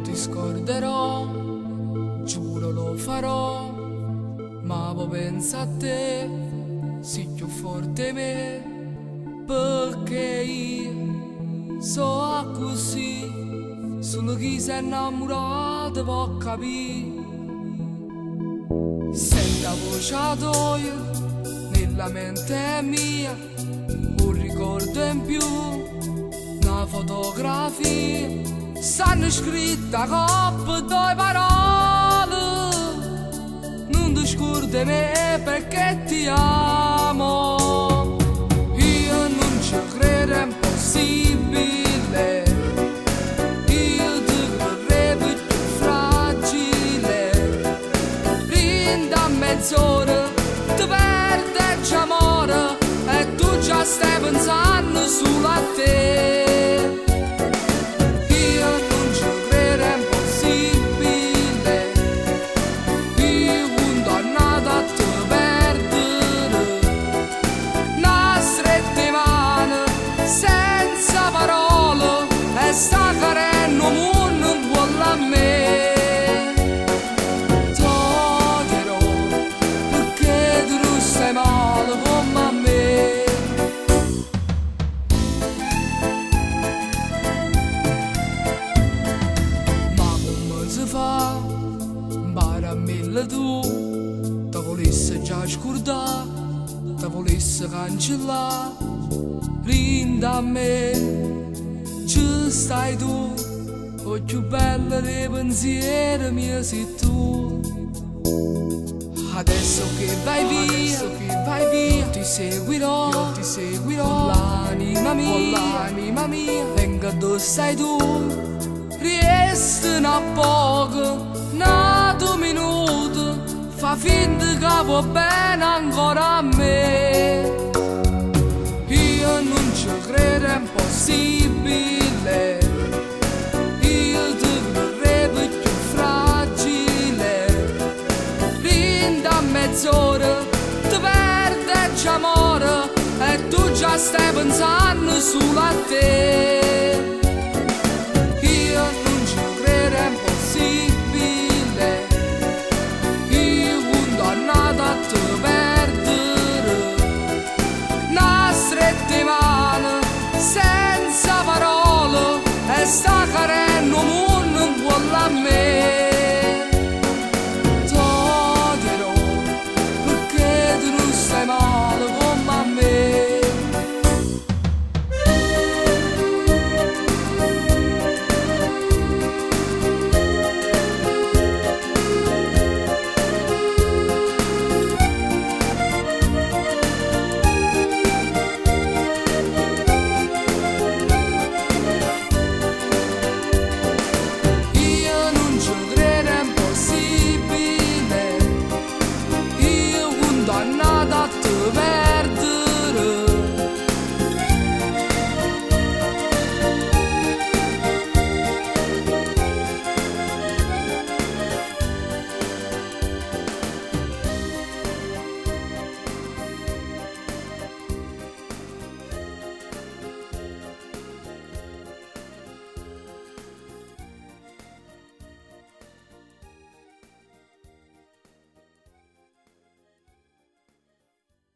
ti scorderò, giuro lo farò, ma poi pensa a te, sei più forte me, perché io so così, solo chi si è innamorato può capire. Senti la voce tua nella mente mia, un ricordo in più, una fotografia, stanno scritte coppe due parole. Non ti scordi me perché ti amo. Io non ci credo, è impossibile. Io ti vorrei più fragile. Rinda a mezz'ora, ti perdi amore, e tu già stai pensando solo a te. Io non ci credo, è impossibile. Io condannato a te perdere. Una stretta mano senza parole, e sta carendo mondo non vuole a me. Toglierò perché tu non stai male come a me. Fa impara a mille tu, te volesse già scordare, te volesse cancellare. Rinda a me, ci stai tu, o più bella dei pensieri miei sei tu. Adesso che vai via, io ti seguirò, con l'anima mia, venga dove stai tu. Riestano poco, nato minuto, fa finta che va bene ancora a me. Io non ci credo, è impossibile. Io ti vorrei più fragile. Rinda a mezz'ora, ti perdi amore, e tu già stai pensando solo a te. Io non ci credo, è impossibile. Io condannato a te perdere. Una stretta mano